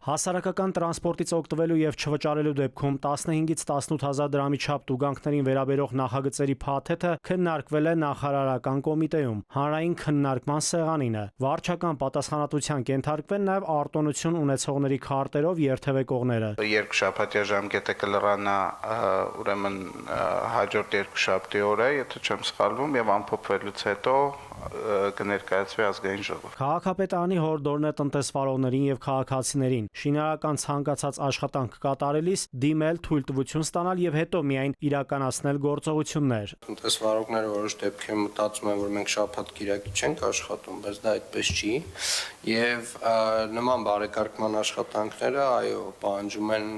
Հասարակական տրանսպորտից օգտվելու եւ չվճարելու դեպքում 15-ից 18 հազար դրամի չափ տուգանքներին վերաբերող նախագծերի փաթեթը քննարկվել է նախարարական կոմիտեում, հանրային քննարկման սեղանին է։ Վարչական պատասխանատվության կենթարկվել նաեւ արտոնություն ունեցողների քարտերով երթևեկողները։ Երկշաբաթյա ժամկետը կլրանա ուրեմն հաջորդ երկշաբթի օրը, եթե չեմ սխալվում, եւ ամփոփվելուց հետո կներկայացվի ազգային ժողով։ Քաղաքապետարանի հորդորն է տնտեսվարողներին եւ քաղաքացիներին շինարարական ցանկացած աշխատանք կատարելիս դիմել, թույլտվություն ստանալ եւ հետո միայն իրականացնել գործողություններ։ Տնտեսվարողները որոշ դեպքերում մտածում են, որ մենք շաբաթ-կիրակի չենք աշխատում, բայց դա այդպես չի, եւ նման բարեկարգման աշխատանքները, այո, պահանջում են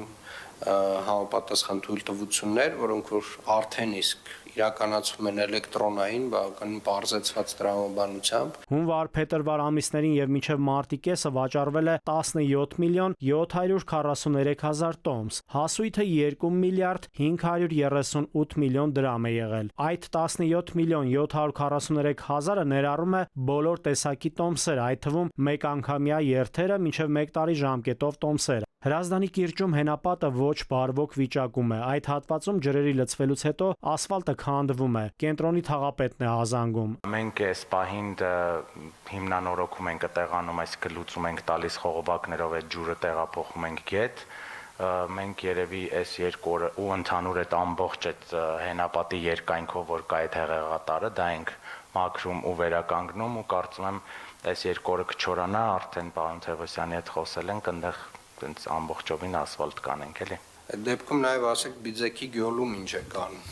համապատասխան թույլտվություններ, որոնք որ արդեն իսկ իրականացվում են էլեկտրոնային, բավականին պարզեցված տրամաբանությամբ։ Հունվար-փետրվար ամիսներին եւ մինչեւ մարտի կեսը վաճառվել է 17 միլիոն 743 հազար տոմս, հասույթը 2 միլիարդ 538 միլիոն դրամ է եղել։ Այդ 17 միլիոն 743 հազարը ներառում է բոլոր տեսակի տոմսերը, այդ թվում մեկանգամյա երթերը մինչեւ 1 տարի ժամկետով տոմսերը։ Հրազդանի կիրճում հենապատը ոչ բարվոք վիճակում է։ Այդ հատվածում ջրերի լցվելուց հետո ասֆալտը քանդվում է։ Կենտրոնի թաղապետն է ազանգում։ Մենք այս պահին հիմնանորոգում ենք տեղանում, այսինքն լուծում ենք տալիս խողովակներով այդ ջուրը տեղափոխում ենք գետ։ Մենք երևի այս 2 օրը ու ընդհանուր այդ ամբողջ այդ հենապատի երկայնքով, որ կա այդ հեղեղատարը, դա ենք մաքրում ու վերականգնում ու կարծում եմ այս 2 օրը կչորանա, արդեն պարոն Թևոսյանի հետ խոսել ենք, այնտեղ այնց ամբողջովին ասֆալտ կանենք, էլի։ Այդ դեպքում նաև ասեք Բիձեքի գյուղում ինչ է կանում։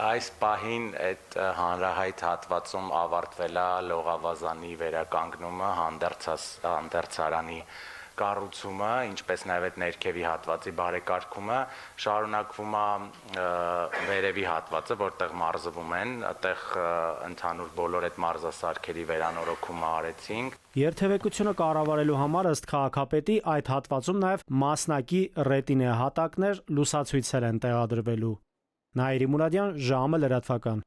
Այս պահին այդ հանրահայտ հատվածում ավարտվել է լողավազանի վերականգնումը, հանդերձարանի կառուցումը, ինչպես նաև այդ ներքևի հատվածի բարեկարգումը, շարունակվում է վերևի հատվածը, որտեղ մարզվում են, այդտեղ ընդհանուր բոլոր այդ մարզասարքերի վերանորոգումը արեցինք։ Երթևեկությունը կառավարելու համար ըստ քաղաքապետի այդ հատվածում նաև մասնակի ռետինե հատակներ, լուսացույցեր են տեղադրվելու։ Նաիրի Մուրադյան, ժամը լրատվական։